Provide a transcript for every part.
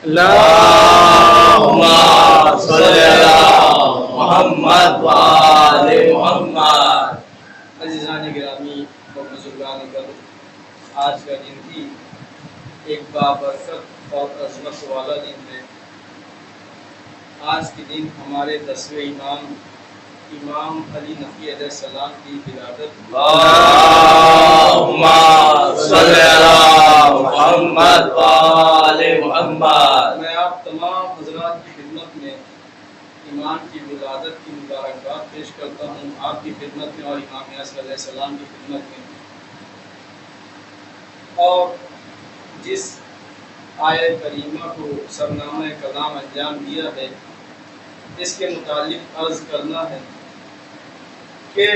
اللہم صلی علی محمد وآل محمد۔ عزیزان گرامی اور بزرگان قدر، آج کا دن بھی ایک بابرکت اور عظمت والا دن ہے۔ آج کے دن ہمارے 10ویں امام علی نقی علیہ السلام کی ولادت۔ اللہم صلی علی محمد وآل محمد۔ میں آپ تمام حضرات کی خدمت میں امام کی ولادت کی مبارکباد پیش کرتا ہوں، آپ کی خدمت میں اور امام یاسر علیہ السلام کی خدمت میں۔ اور جس آیت کریمہ کو سرنامہ کلام انجام دیا ہے، اس کے متعلق عرض کرنا ہے کہ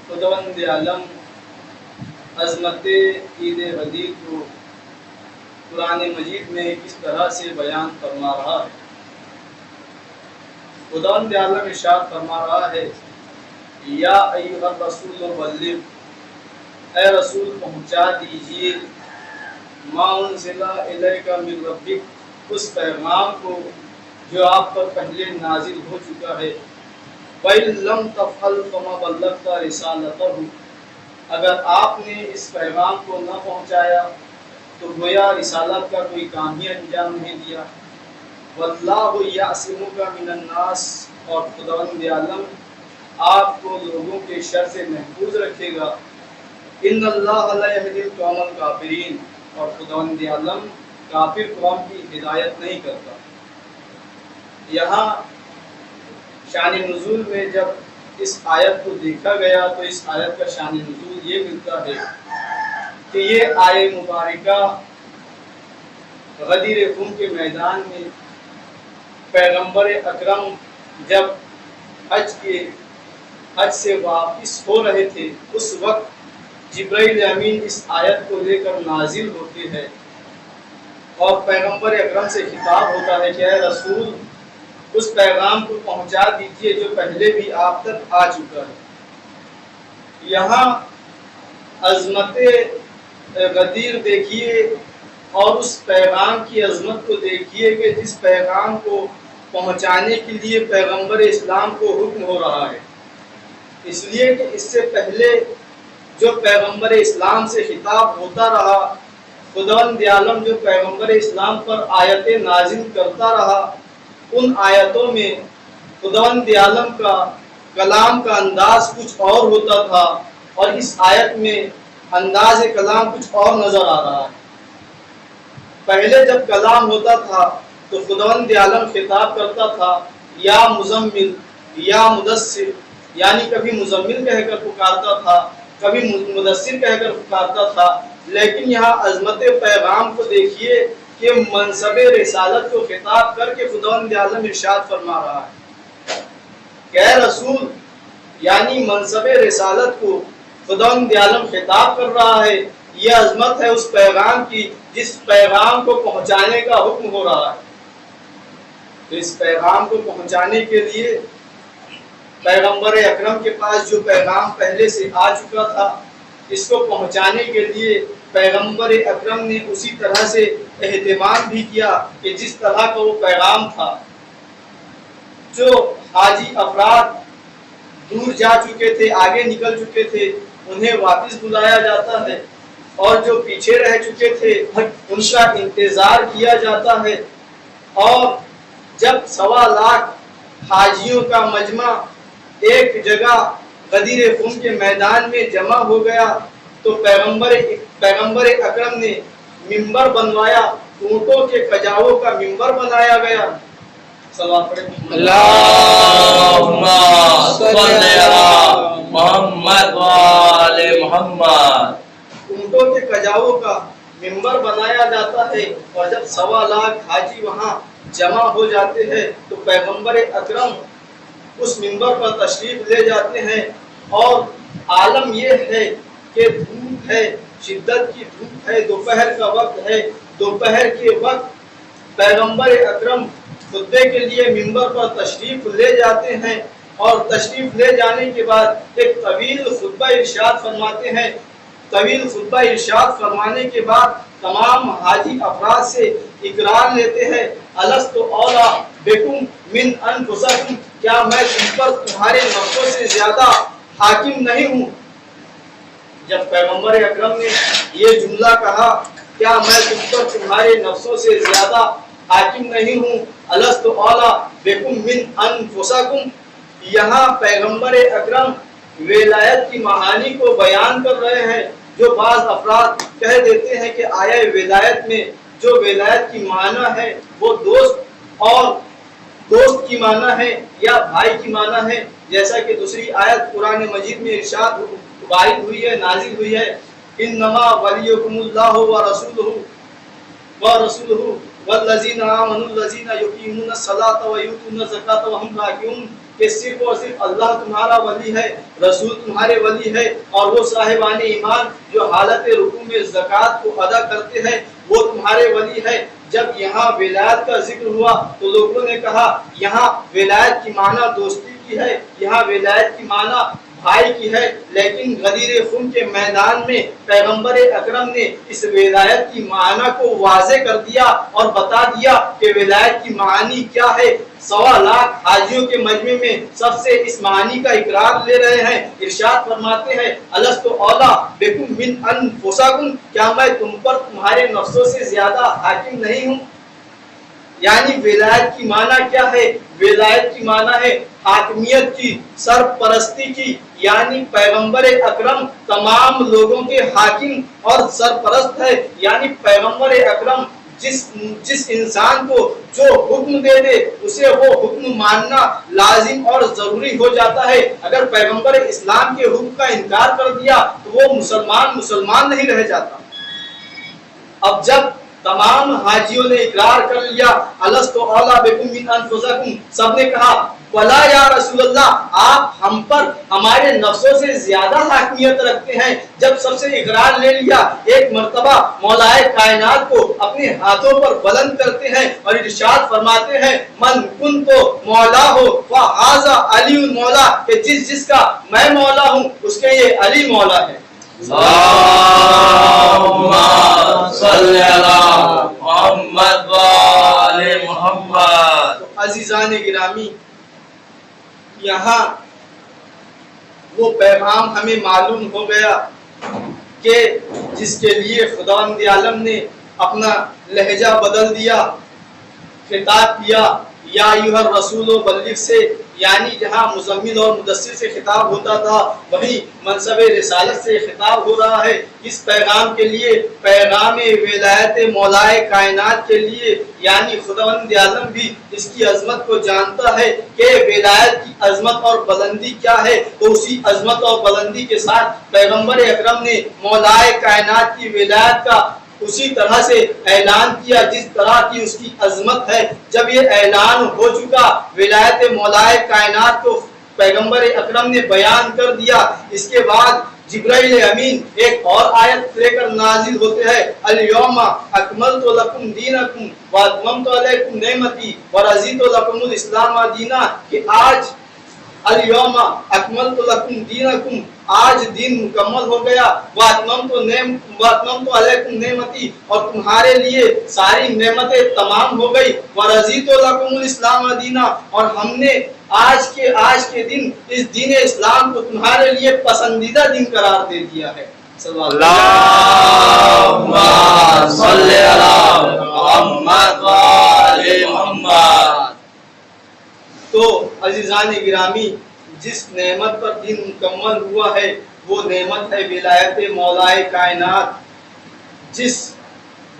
خداوند عالم عظمت عید غدیر کو قرآن مجید میں کس طرح سے بیان فرما رہا ہے۔ خداوند عالم ارشاد فرما رہا ہے، یا ایھا الرسول بلغ، اے رسول پہنچا دیجیے، ما انزل الیک من ربک، اس پیغام کو جو آپ پر پہلے نازل ہو چکا ہے۔ وَإِن لَّمْ تَفْعَلْ فَمَا بَلَّغْتَ رِسَالَتَهُ، اگر آپ نے اس پیغام کو نہ پہنچایا تو گویا رسالت کا کوئی کام ہی انجام نہیں دیا۔ وَاللَّهُ يَعْصِمُكَ مِنَ النَّاسِ، اور خداوند عالم آپ کو لوگوں کے شر سے محفوظ رکھے گا۔ إِنَّ اللَّهَ لَا يَهْدِي الْقَوْمَ الْكَافِرِينَ، اور خداوند عالم کافر قوم کی ہدایت نہیں کرتا۔ یہاں شان نزول میں جب اس آیت کو دیکھا گیا تو اس آیت کا شان نزول یہ ملتا ہے کہ یہ آیت مبارکہ غدیر خم کے میدان میں پیغمبر اکرم جب حج سے واپس ہو رہے تھے، اس وقت جبرائیل امین اس آیت کو لے کر نازل ہوتے ہیں اور پیغمبر اکرم سے خطاب ہوتا ہے کہ اے رسول، اس پیغام کو پہنچا دیجئے جو پہلے بھی آپ تک آ چکا ہے۔ یہاں عظمت غدیر دیکھیے اور اس پیغام کی عظمت کو دیکھیے کہ جس پیغام کو پہنچانے کے لیے پیغمبر اسلام کو حکم ہو رہا ہے، اس لیے کہ اس سے پہلے جو پیغمبر اسلام سے خطاب ہوتا رہا، خداوند عالم جو پیغمبر اسلام پر آیتیں نازل کرتا رہا، ان آیتوں میں خداوند عالم کا کلام کا انداز کچھ اور ہوتا تھا اور اس آیت میں انداز کلام کچھ اور نظر آ رہا ہے۔ پہلے جب کلام ہوتا تھا تو خداوند عالم خطاب کرتا تھا یا مزمل یا مدثر، یعنی کبھی مزمل کہہ کر پکارتا تھا، کبھی مدثر کہہ کر پکارتا تھا، لیکن یہاں عظمت پیغام کو دیکھیے کہ منصب رسالت کو خطاب کر کے خداوند عالم ارشاد فرما رہا ہے کہ اے رسول، یعنی منصب رسالت کو خداوند عالم خطاب کر رہا ہے۔ یہ عظمت ہے اس پیغام کی جس پیغام کو پہنچانے کا حکم ہو رہا ہے۔ تو اس پیغام کو پہنچانے کے لیے پیغمبر اکرم کے پاس جو پیغام پہلے سے آ چکا تھا، اس کو پہنچانے کے لیے پیغمبر اکرم نے اسی طرح سے اہتمام بھی کیا کہ جس طرح کا وہ پیغام تھا۔ جو حاجی افراد دور جا چکے تھے، آگے نکل چکے تھے، انہیں واپس بلایا جاتا ہے، اور جو پیچھے رہ چکے تھے ان کا انتظار کیا جاتا ہے۔ اور جب 1.25 لاکھ حاجیوں کا مجمع ایک جگہ غدیر خم کے میدان میں جمع ہو گیا تو پیغمبر اکرم نے منبر بنوایا، اونٹوں کے کجاووں کا منبر بنایا گیا۔ اللہم صلی علی محمد وآل محمد۔ اونٹوں کے کجاووں کا منبر بنایا جاتا ہے، اور جب 1.25 لاکھ حاجی وہاں جمع ہو جاتے ہیں تو پیغمبر اکرم اس منبر پر تشریف لے جاتے ہیں، اور عالم یہ ہے کہ دھوپ ہے، شدت کی دھوپ ہے، دوپہر کا وقت ہے۔ دوپہر کے وقت پیغمبر اکرم خطبے کے لیے منبر پر تشریف لے جاتے ہیں، اور تشریف لے جانے کے بعد ایک طویل خطبہ ارشاد فرماتے ہیں۔ طویل خطبہ ارشاد فرمانے کے بعد تمام حاجی افراد سے اقرار لیتے ہیں الست اولا بکم من انفسکم، کیا میں تم پر تمہارے نفسوں سے زیادہ حاکم نہیں ہوں؟ جب پیغمبر اکرم نے یہ جملہ کہا کیا میں تم پر تمہارے نفسوں سے زیادہ حاکم نہیں ہوں، الست اولا بکم من انفسکم، یہاں پیغمبر اکرم ولایت کی معانی کو بیان کر رہے ہیں۔ جو بعض افراد کہہ دیتے ہیں کہ آیا ولایت میں جو ولایت کی معنی ہے وہ دوست کی معنی ہے یا بھائی کی معنی ہے، جیسا کہ دوسری آیت قرآن مجید میں ارشاد وارد ہوئی ہے، نازل ہوئی ہے، انما ولیکم اللہ ورسولہ والذین آمنوا الذین یقیمون الصلاۃ ویؤتون الزکاۃ وہم راکعون، کہ صرف اور صرف اللہ تمہارا ولی ہے، رسول تمہارے ولی ہے، اور وہ صاحبان ایمان جو حالت رکوع میں زکوٰۃ کو ادا کرتے ہیں وہ تمہارے ولی ہے۔ جب یہاں ولایت کا ذکر ہوا تو لوگوں نے کہا یہاں ولایت کی معنی دوستی کی ہے، یہاں ولایت کی معنی بھائی کی ہے، لیکن غدیر خون کے میدان میں پیغمبر اکرم نے اس ولایت کی معنی کو واضح کر دیا اور بتا دیا کہ ولایت کی معنی کیا ہے۔ 1.25 لاکھ حاجیوں کے مجمع میں سب سے اس معنی کا اقرار لے رہے ہیں، ارشاد فرماتے ہیں الست اولا بکم من انفسکم، کیا میں تم پر تمہارے نفسوں سے زیادہ حاکم نہیں ہوں؟ یعنی ولایت کی معنی کیا ہے؟ ولایت کی معنی ہے حاکمیت کی، سرپرستی کی، یعنی پیغمبر اکرم تمام لوگوں کے حاکم اور سرپرست ہے، یعنی پیغمبر اکرم جس انسان کو جو حکم دے دے اسے وہ حکم ماننا لازم اور ضروری ہو جاتا ہے۔ اگر پیغمبر اسلام کے حکم کا انکار کر دیا تو وہ مسلمان نہیں رہ جاتا۔ اب جب تمام حاجیوں نے اقرار کر لیا الست اولا بکم من انفسکم، سب نے کہا بلا یا رسول اللہ، آپ ہم پر ہمارے نفسوں سے زیادہ حاکمیت رکھتے ہیں۔ جب سب سے اقرار لے لیا، ایک مرتبہ مولائے کائنات کو اپنے ہاتھوں پر بلند کرتے ہیں اور ارشاد فرماتے ہیں من کنت مولا ہو فہذا علی مولا، کہ جس کا میں مولا ہوں اس کے یہ علی مولا ہے۔ اللہم صلی علی محمد وآل محمد۔ عزیزان گرامی، یہاں وہ پیغام ہمیں معلوم ہو گیا کہ جس کے لیے خداوند عالم نے اپنا لہجہ بدل دیا، خطاب کیا یا ایھا الرسول بلغ سے، یعنی جہاں مزمل اور مدثر سے خطاب ہوتا تھا وہیں منصب رسالت سے خطاب ہو رہا ہے۔ اس پیغام کے لیے، پیغام ولایت مولائے کائنات کے لیے، یعنی خداوند عالم بھی اس کی عظمت کو جانتا ہے کہ ولایت کی عظمت اور بلندی کیا ہے، تو اسی عظمت اور بلندی کے ساتھ پیغمبر اکرم نے مولائے کائنات کی ولایت کا اسی طرح سے اعلان کیا جس طرح کی اس کی عظمت ہے۔ جب یہ اعلان ہو چکا، ولایت مولائے کائنات کو پیغمبر اکرم نے بیان کر دیا، اس کے بعد جبرائیل امین ایک اور آیت لے کر نازل ہوتے ہیں الیوم اکملت لکم دینکم واتممت علیکم نعمتی ورضیت لکم الاسلام دینا، کہ آج الیوم اکملت لکم دینکم، آج دین مکمل ہو گیا، واتممت علیکم نعمتی، اور تمہارے لیے ساری نعمتیں تمام ہو گئی، ورضیت لکم الاسلام دینا، اور ہم نے آج کے دن اس دین اسلام کو تمہارے لیے پسندیدہ دین قرار دے دیا ہے۔ اللہم صلی علی محمد وآل محمد۔ تو عزیزان گرامی، جس نعمت پر دین مکمل ہوا ہے وہ نعمت ہے ولایت مولائے کائنات۔ جس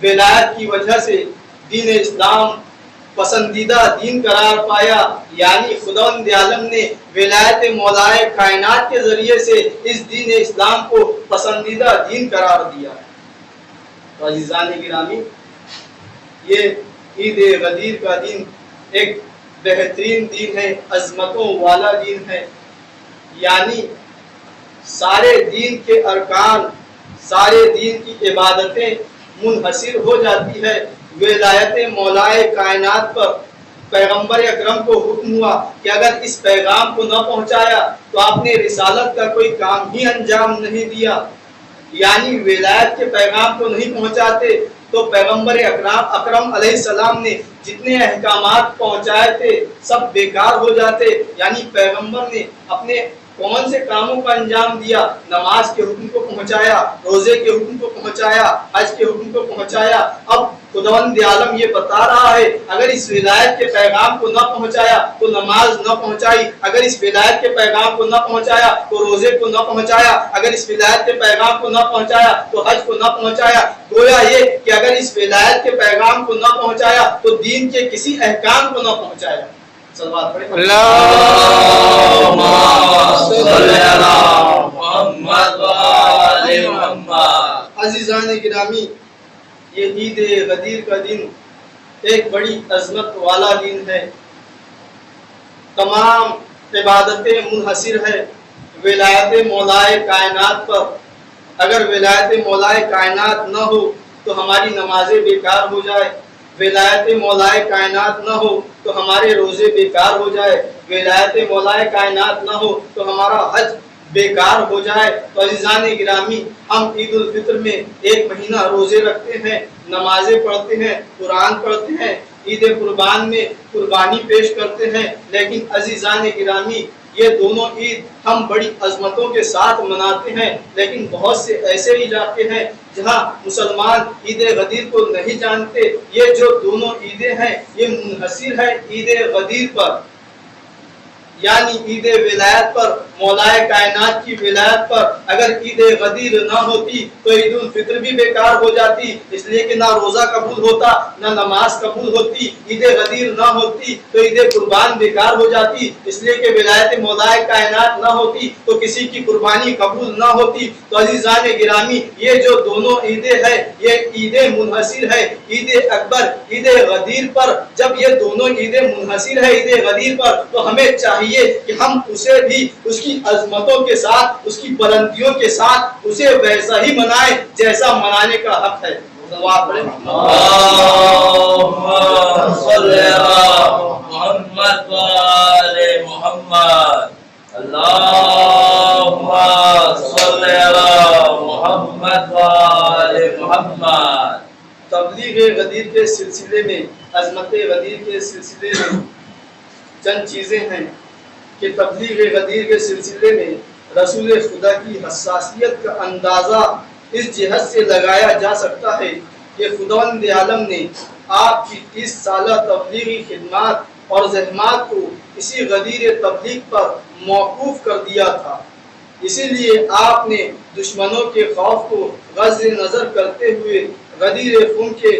ولایت کی وجہ سے دین اسلام پسندیدہ دین قرار پایا، یعنی خداوند عالم نے ولایت مولائے کائنات کے ذریعے سے اس دین اسلام کو پسندیدہ دین قرار دیا ہے۔ تو عزیزان گرامی، یہ عید غدیر کا دن ایک بہترین دن ہے، عظمتوں والا دن ہے، یعنی سارے دین کے ارکان، سارے دین کی عبادتیں منحصر ہو جاتی ہے ولایت مولائے کائنات پر۔ پیغمبر اکرم کو حکم ہوا کہ اگر اس پیغام کو نہ پہنچایا تو آپ نے رسالت کا کوئی کام ہی انجام نہیں دیا، یعنی ولایت کے پیغام کو نہیں پہنچاتے تو پیغمبر اکرم علیہ السلام نے جتنے احکامات پہنچائے تھے سب بیکار ہو جاتے. یعنی پیغمبر نے اپنے کون سے کاموں کا انجام دیا؟ نماز کے حکم کو پہنچایا، روزے کے حکم کو پہنچایا، حج کے حکم کو پہنچایا. اب خداوند عالم یہ بتا رہا ہے اگر اس ولایت کے پیغام کو نہ پہنچایا تو نماز نہ پہنچائی، اگر اس ولایت کے پیغام کو نہ پہنچایا تو روزے کو نہ پہنچایا، اگر اس ولایت کے پیغام کو نہ پہنچایا تو حج کو نہ پہنچایا. گویا یہ کہ اگر اس ولایت کے پیغام کو نہ پہنچایا تو دین کے کسی احکام کو نہ پہنچایا. صلوات پڑھیں. اللهم صل على محمد وآل محمد. عزیزان گرامی، یہ عید غدیر کا دن ایک بڑی عظمت والا دن ہے. تمام عبادتیں منحصر ہے ولایت مولائے کائنات پر. اگر ولایت مولائے کائنات نہ ہو تو ہماری نمازیں بیکار ہو جائے، ولایت مولائے کائنات نہ ہو تو ہمارے روزے بیکار ہو جائے، ولایت مولائے کائنات نہ ہو تو ہمارا حج بیکار ہو جائے. تو عزیزان گرامی، ہم عید الفطر میں ایک مہینہ روزے رکھتے ہیں، نمازیں پڑھتے ہیں، قرآن پڑھتے ہیں، عید قربان میں قربانی پیش کرتے ہیں. لیکن عزیزان گرامی، یہ دونوں عید ہم بڑی عظمتوں کے ساتھ مناتے ہیں. لیکن بہت سے ایسے علاقے ہیں جہاں مسلمان عید غدیر کو نہیں جانتے. یہ جو دونوں عیدیں ہیں یہ منحصر ہے عید غدیر پر، یعنی عید ولایت پر، مولائے کائنات کی ولایت پر. اگر عید غدیر نہ ہوتی تو عید الفطر بھی بیکار ہو جاتی، اس لیے کہ نہ روزہ قبول ہوتا نہ نماز قبول ہوتی. عید غدیر نہ ہوتی تو عید قربان بیکار ہو جاتی، اس لیے کہ ولایت مولائے کائنات نہ ہوتی تو کسی کی قربانی قبول نہ ہوتی. تو عزیزان گرامی، یہ جو دونوں عیدیں ہیں یہ عیدیں منحصر ہے عید اکبر عید غدیر پر. جب یہ دونوں عیدیں منحصر ہے عید غدیر پر تو ہمیں چاہیے کہ ہم اسے بھی اس کی عظمتوں کے ساتھ، اس کی بلندیوں کے ساتھ اسے ویسا ہی منائیں جیسا منانے کا حق ہے. اللهم صل على محمد وآل محمد. اللهم صل على محمد وآل محمد. تبلیغ غدیر کے سلسلے میں، عظمت غدیر کے سلسلے میں چند چیزیں ہیں کہ تبلیغ غدیر کے سلسلے میں رسول خدا کی حساسیت کا اندازہ اس جہت سے لگایا جا سکتا ہے کہ خداوند عالم نے آپ کی 30 سالہ تبلیغی خدمات اور زحمات کو اسی غدیر تبلیغ پر موقوف کر دیا تھا. اسی لیے آپ نے دشمنوں کے خوف کو غض نظر کرتے ہوئے غدیر خون کے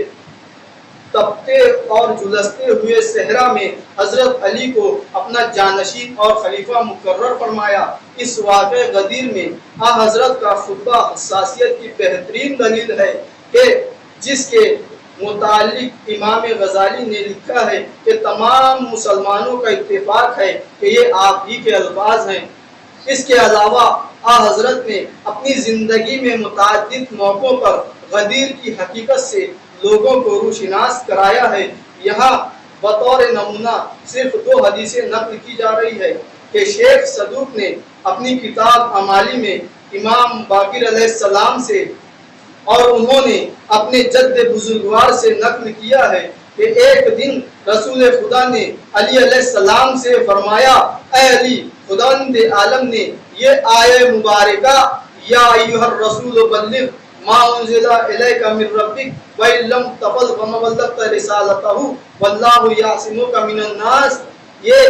تپتے اور جلستے ہوئے صحرا میں حضرت علی کو اپنا جانشین اور خلیفہ مقرر فرمایا. اس واقعہ غدیر میں حضرت کا خطبہ حساسیت کی بہترین دلیل ہے کہ جس کے متعلق امام غزالی نے لکھا ہے کہ تمام مسلمانوں کا اتفاق ہے کہ یہ آپ ہی کے الفاظ ہیں. اس کے علاوہ حضرت نے اپنی زندگی میں متعدد موقعوں پر غدیر کی حقیقت سے لوگوں کو روشناس کرایا ہے. یہاں بطور نمونہ صرف 2 حدیثیں نقل کی جا رہی ہے کہ شیخ صدوق نے اپنی کتاب امالی میں امام باقر علیہ السلام سے اور انہوں نے اپنے جد بزرگوار سے نقل کیا ہے کہ ایک دن رسول خدا نے علی علیہ السلام سے فرمایا، اے علی، خداوند عالم نے یہ آیہ مبارکہ یا ایھا الرسول بلغ ما انزل الیک من ربک وان لم تفعل فما بلغت رسالتہ واللہ یعصمک من الناس، یہ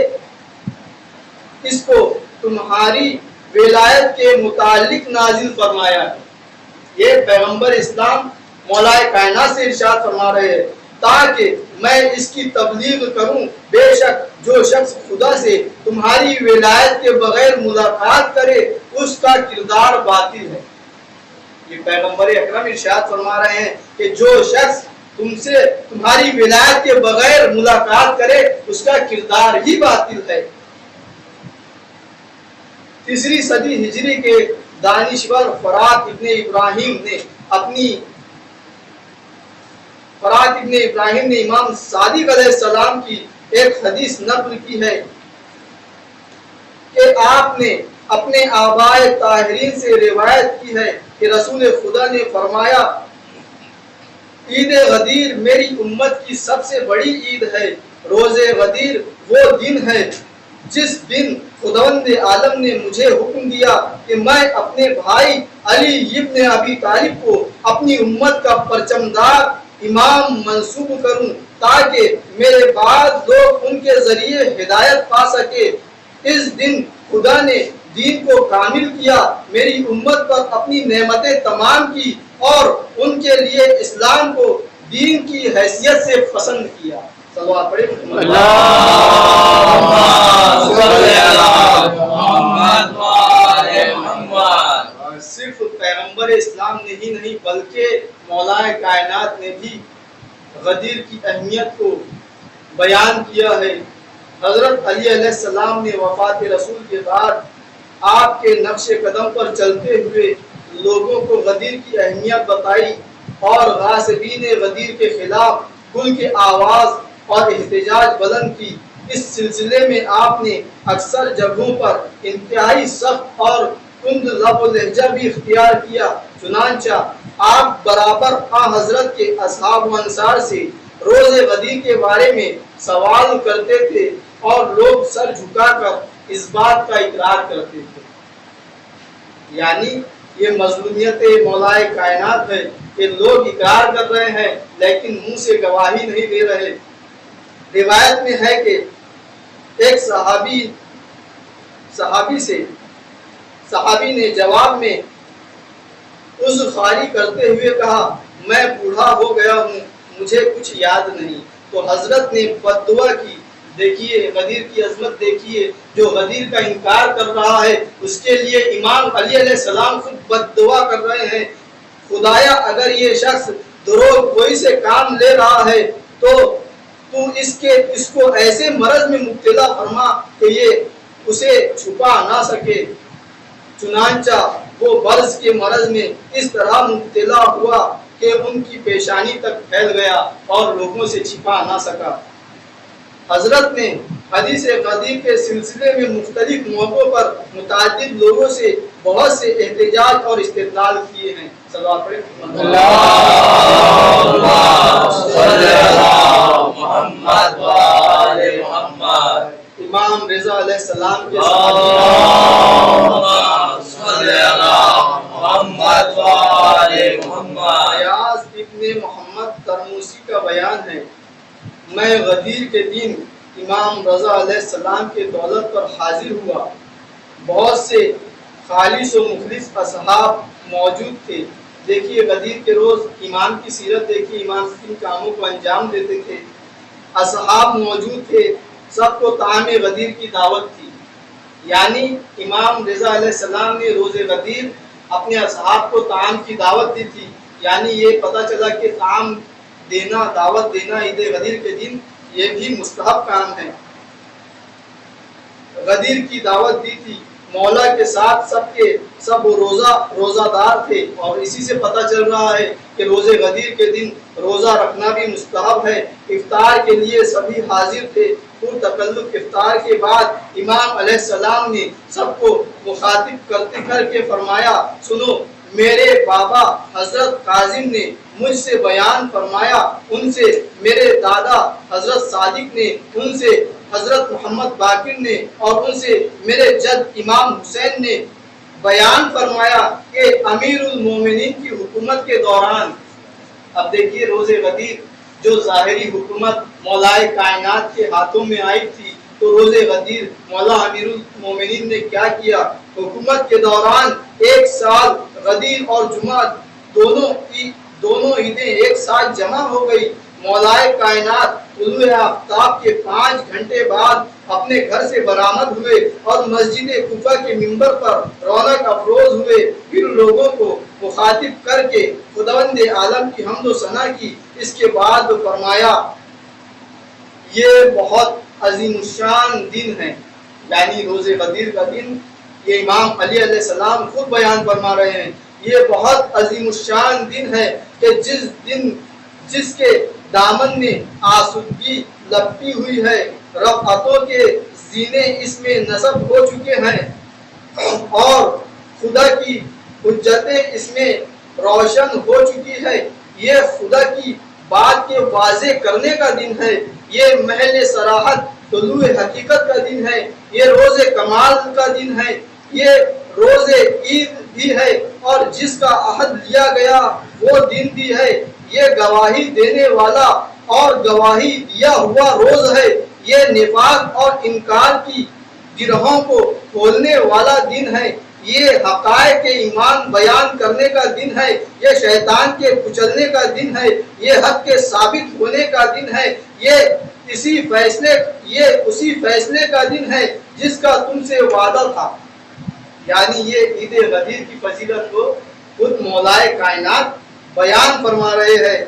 اس کو تمہاری ولایت کے متعلق نازل فرمایا ہے. یہ پیغمبر اسلام مولائے کائنات سے ارشاد فرما رہے ہیں تاکہ میں اس کی تبلیغ کروں. بے شک جو شخص خدا سے تمہاری ولایت کے بغیر ملاقات کرے اس کا کردار باطل ہے. یہ پیغمبر اکرم ارشاد فرما رہے ہیں کہ جو شخص تم سے تمہاری ولایت کے بغیر ملاقات کرے اس کا کردار ہی باطل ہے. 3 صدی ہجری کے دانشور فرات ابن ابراہیم نے امام صادق علیہ السلام کی ایک حدیث نقل کی ہے کہ آپ نے اپنے آبائے طاہرین سے روایت کی ہے کہ رسول خدا نے فرمایا عید غدیر میری امت کی سب سے بڑی عید ہے۔ روز غدیر وہ دن ہے جس دن خداوند عالم نے مجھے حکم دیا کہ میں اپنے بھائی علی ابن ابی طالب کو اپنی امت کا پرچمدار امام منصوب کروں تاکہ میرے بعد لوگ ان کے ذریعے ہدایت پا سکے۔ اس دن خدا نے دین کو کامل کیا، میری امت پر اپنی نعمتیں تمام کی اور ان کے لیے اسلام کو دین کی حیثیت سے پسند کیا۔ صلوات پڑھیں۔ صرف پیغمبر اسلام نے ہی نہیں بلکہ مولا کائنات نے بھی غدیر کی اہمیت کو بیان کیا ہے۔ حضرت علی علیہ السلام نے وفات رسول کے بعد آپ کے نقش قدم پر چلتے ہوئے لوگوں کو غدیر کی اہمیت بتائی اور غاصبین غدیر کے خلاف کھل کے آواز اور احتجاج بلند کی۔ اس سلسلے میں آپ نے اکثر جگہوں پر انتہائی سخت اور تند لب و لہجہ بھی اختیار کیا۔ چنانچہ آپ برابر حضرت کے اصحاب و انصار سے روز غدیر کے بارے میں سوال کرتے تھے اور لوگ سر جھکا کر اس بات کا اقرار کرتے تھے۔ یعنی یہ مظلومیت مولا کائنات ہے کہ لوگ اقرار کر رہے ہیں لیکن منہ سے گواہی نہیں دے رہے۔ روایت میں ہے کہ ایک صحابی نے جواب میں عذر خواہی کرتے ہوئے کہا، میں بوڑھا ہو گیا ہوں، مجھے کچھ یاد نہیں۔ تو حضرت نے بد دعا کی۔ دیکھیے غدیر کی عظمت دیکھیے، جو غدیر کا انکار کر رہا ہے اس کے لیے امام علی علیہ السلام خود بد دعا کر رہے ہیں، خدایا اگر یہ شخص دروغ گوئی سے کام لے رہا ہے تو اس کو ایسے مرض میں مبتلا فرما کہ یہ اسے چھپا نہ سکے۔ چنانچہ وہ برص کے مرض میں اس طرح مبتلا ہوا کہ ان کی پیشانی تک پھیل گیا اور لوگوں سے چھپا نہ سکا۔ حضرت نے حدیث غدیر کے سلسلے میں مختلف موقعوں پر متعدد لوگوں سے بہت سے احتجاج اور استدلال کیے ہیں۔ صلوات پڑھیں۔ امام رضا علیہ السلام کے ایاز ابن محمد ترموسی کا بیان ہے، میں غدیر کے دن امام رضا علیہ السلام کے دولت پر حاضر ہوا، بہت سے خالص و مخلص اصحاب موجود تھے۔ دیکھیے غدیر کے روز امام کی سیرت دیکھیے، امام کن کاموں کو انجام دیتے تھے۔ اصحاب موجود تھے، سب کو طعام غدیر کی دعوت تھی، یعنی امام رضا علیہ السلام نے روز غدیر اپنے اصحاب کو طعام کی دعوت دی تھی، یعنی یہ پتہ چلا کہ طعام دینا، دعوت دینا عید غدیر کے دن یہ بھی مستحب کام ہے۔ غدیر کی دعوت دی تھی، مولا کے ساتھ سب روزہ دار تھے، اور اسی سے پتہ چل رہا ہے کہ روز غدیر کے دن روزہ رکھنا بھی مستحب ہے۔ افطار کے لیے سبھی حاضر تھے۔ پور تکلف افطار کے بعد امام علیہ السلام نے سب کو مخاطب کر کے فرمایا، سنو، میرے بابا حضرت کاظم نے مجھ سے بیان فرمایا، ان سے میرے دادا حضرت صادق نے، ان سے حضرت محمد باقر نے، اور ان سے میرے جد امام حسین نے بیان فرمایا کہ امیر المومنین کی حکومت کے دوران، اب دیکھیے روز غدیر جو ظاہری حکومت مولا کائنات کے ہاتھوں میں آئی تھی، تو روز غدیر مولا امیر المومنین نے کیا کیا؟ حکومت کے دوران ایک سال غدیر اور جمعہ دونوں عیدیں ایک ساتھ جمع ہو گئی۔ مولا کائنات طلوع آفتاب کے 5 گھنٹے بعد اپنے گھر سے برآمد ہوئے اور مسجد کوفہ کے منبر پر رونق افروز ہوئے، پھر لوگوں کو مخاطب کر کے خداوند عالم کی حمد و ثنا کی۔ اس کے بعد فرمایا، یہ بہت عظیم الشان دن ہے، یعنی روز غدیر کا دن، یہ امام علی علیہ السلام خود بیان فرما رہے ہیں، یہ بہت عظیم الشان دن ہے کہ جس کے دامن میں آسودگی لپٹی ہوئی ہے، رفعتوں کے زینے اس میں نصب ہو چکے ہیں، اور خدا کی حجتیں اس میں روشن ہو چکی ہے۔ یہ خدا کی بات کے واضح کرنے کا دن ہے، یہ محل صراحت طلوع حقیقت کا دن ہے، یہ روز کمال کا دن ہے، یہ روز عید بھی ہے، اور جس کا عہد لیا گیا وہ دن بھی ہے، یہ گواہی دینے والا اور گواہی دیا ہوا روز ہے، یہ نفاق اور انکار کی گرہوں کو کھولنے والا دن ہے، یہ حقائق ایمان بیان کرنے کا دن ہے، یہ شیطان کے کچلنے کا دن ہے، یہ حق کے ثابت ہونے کا دن ہے، یہ اسی فیصلے کا دن ہے جس کا تم سے وعدہ تھا۔ یعنی یہ عید غدیر کی فضیلت کو خود مولائے کائنات بیان فرما رہے ہیں۔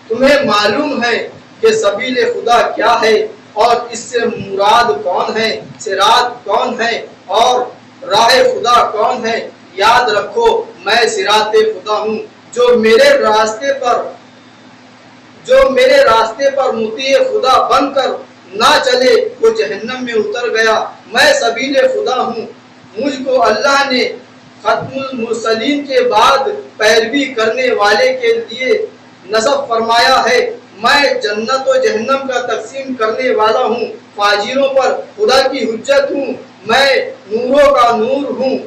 تمہیں معلوم ہے کہ سبیل خدا کیا ہے اور اس سے مراد کون ہے، صراط کون ہے اور راہ خدا کون ہے۔ یاد رکھو میں صراط خدا ہوں، جو میرے راستے پر مطیع خدا بن کر نہ چلے وہ جہنم میں اتر گیا۔ میں سبیل خدا ہوں، مجھ کو اللہ نے ختم المرسلین کے بعد پیروی کرنے والے کے لیے نصب فرمایا ہے۔ میں جنت و جہنم کا تقسیم کرنے والا ہوں، فاجروں پر خدا کی حجت ہوں، میں نوروں کا نور ہوں۔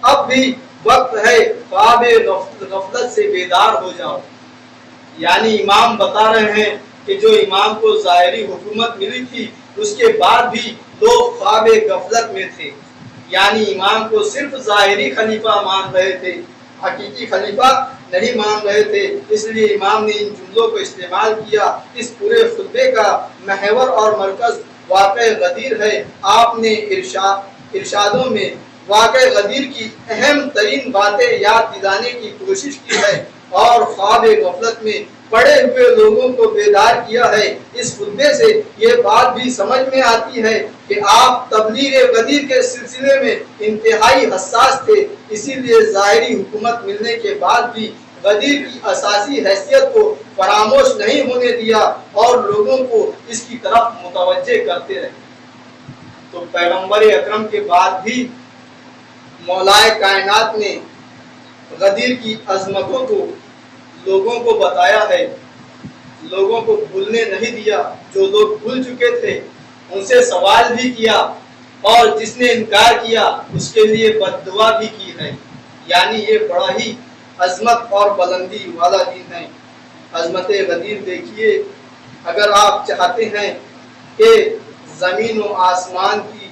اب بھی وقت ہے، خواب غفلت سے بیدار ہو جاؤ۔ یعنی امام بتا رہے ہیں کہ جو امام کو ظاہری حکومت ملی تھی اس کے بعد بھی لوگ خواب غفلت میں تھے، یعنی امام کو صرف ظاہری خلیفہ مان رہے تھے، حقیقی خلیفہ نہیں مان رہے تھے۔ اس لیے امام نے ان جملوں کو استعمال کیا۔ اس پورے خطبے کا محور اور مرکز واقع غدیر ہے۔ آپ نے ارشادوں میں واقع غدیر کی اہم ترین باتیں یاد دلانے کی کوشش کی ہے اور خواب غفلت میں پڑے ہوئے لوگوں کو بیدار کیا ہے۔ اس خطبے سے یہ بات بھی سمجھ میں آتی ہے کہ آپ تبلیغ غدیر کے سلسلے میں انتہائی حساس تھے، اسی لیے ظاہری حکومت ملنے کے بعد بھی غدیر کی اساسی حیثیت کو فراموش نہیں ہونے دیا اور لوگوں کو اس کی طرف متوجہ کرتے رہے۔ تو پیغمبر اکرم کے بعد بھی مولائے کائنات نے غدیر کی عظمتوں کو لوگوں کو بتایا ہے، لوگوں کو بھولنے نہیں دیا۔ جو لوگ بھول چکے تھے ان سے سوال بھی کیا اور جس نے انکار کیا اس کے لیے بد دعا بھی کی ہے۔ یعنی یہ بڑا ہی عظمت اور بلندی والا دن ہے۔ عظمت غدیر دیکھیے، اگر آپ چاہتے ہیں کہ زمین و آسمان کی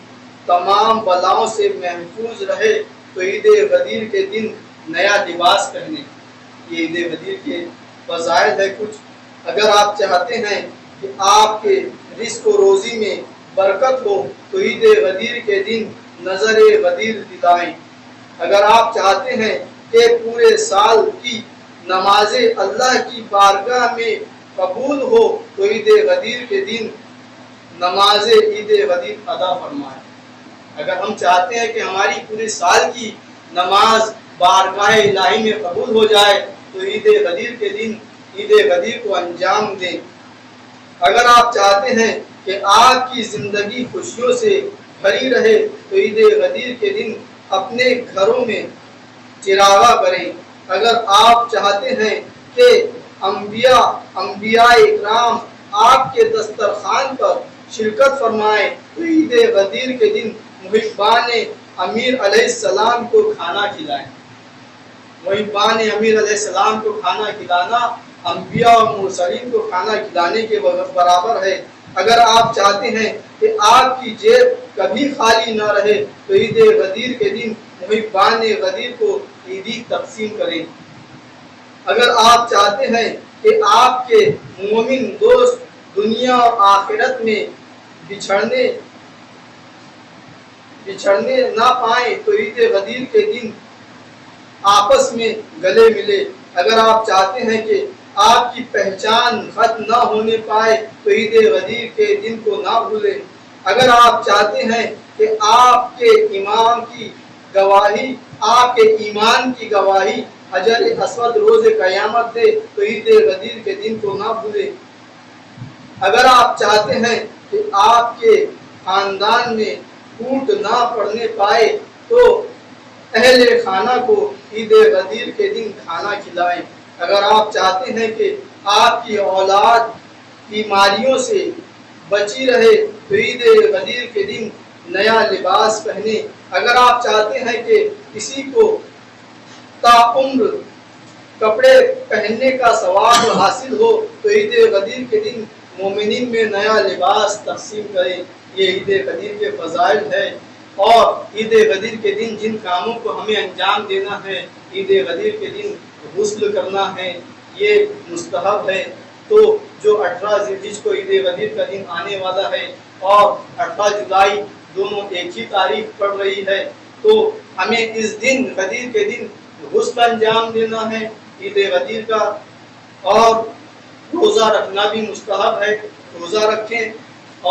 تمام بلاؤں سے محفوظ رہے تو عید غدیر کے دن نیا لباس پہنے۔ یہ عید غدیر کے فضائل ہے کچھ۔ اگر آپ چاہتے ہیں کہ آپ کے رزق و روزی میں برکت ہو تو عید غدیر کے دن نظر غدیر دلائیں۔ اگر آپ چاہتے ہیں کہ پورے سال کی نمازیں اللہ کی بارگاہ میں قبول ہو تو عید غدیر کے دن نماز عید غدیر ادا فرمائیں۔ اگر ہم چاہتے ہیں کہ ہماری پورے سال کی نماز بارگاہ الہی میں قبول ہو جائے تو عید غدیر کے دن عید غدیر کو انجام دیں۔ اگر آپ چاہتے ہیں کہ آپ کی زندگی خوشیوں سے بھری رہے تو عید غدیر کے دن اپنے گھروں میں چراغاں کریں۔ اگر آپ چاہتے ہیں کہ انبیاء اکرام آپ کے دسترخوان پر شرکت فرمائیں تو عید غدیر کے دن محبان امیر علیہ السلام کو کھانا کھلائیں۔ محبان امیر علیہ السلام کو کھانا کھلانا انبیاء اور مرسلین کو کھانا کھلانے کے برابر ہے۔ اگر آپ چاہتے ہیں کہ آپ کی جیب کبھی خالی نہ رہے تو عید غدیر کے دن محبان غدیر کو عیدی تقسیم کریں۔ اگر آپ چاہتے ہیں کہ آپ کے مومن دوست دنیا اور آخرت میں بچھڑنے نہ پائیں تو عید غدیر کے دن آپس میں گلے ملے۔ اگر آپ چاہتے ہیں کہ آپ کی پہچان ختم نہ ہونے پائے تو عید غدیر کے دن کو نہ بھولیں۔ اگر آپ چاہتے ہیں کہ آپ کے ایمان کی گواہی حجر اسود روز قیامت دے تو عید غدیر کے دن کو نہ بھولیں۔ اگر آپ چاہتے ہیں کہ آپ کے خاندان میں پھوٹ نہ پڑنے پائے تو اہل خانہ کو عید غدیر کے دن کھانا کھلائیں۔ اگر آپ چاہتے ہیں کہ آپ کی اولاد بیماریوں سے بچی رہے تو عید غدیر کے دن نیا لباس پہنے۔ اگر آپ چاہتے ہیں کہ کسی کو تا عمر کپڑے پہننے کا ثواب حاصل ہو تو عید غدیر کے دن مومنین میں نیا لباس تقسیم کریں۔ یہ عید غدیر کے فضائل ہے، اور عید غدیر کے دن جن کاموں کو ہمیں انجام دینا ہے، عید غدیر کے دن غسل کرنا ہے، یہ مستحب ہے۔ تو جو 18 ذی الحجہ کو عید غدیر کا دن آنے والا ہے اور 18 جولائی دونوں ایک ہی تاریخ پڑ رہی ہے، تو ہمیں اس دن غدیر کے دن غسل انجام دینا ہے عید غدیر کا، اور روزہ رکھنا بھی مستحب ہے، روزہ رکھیں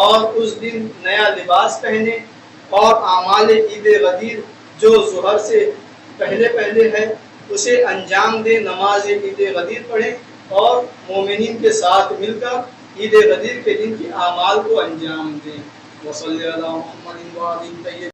اور اس دن نیا لباس پہنیں، اور اعمال عید غدیر جو ظہر سے پہلے پہلے ہے اسے انجام دیں، نماز عید غدیر پڑھیں اور مومنین کے ساتھ مل کر عید غدیر کے دن کے اعمال کو انجام دیں۔ وصلی علی محمد و آلہ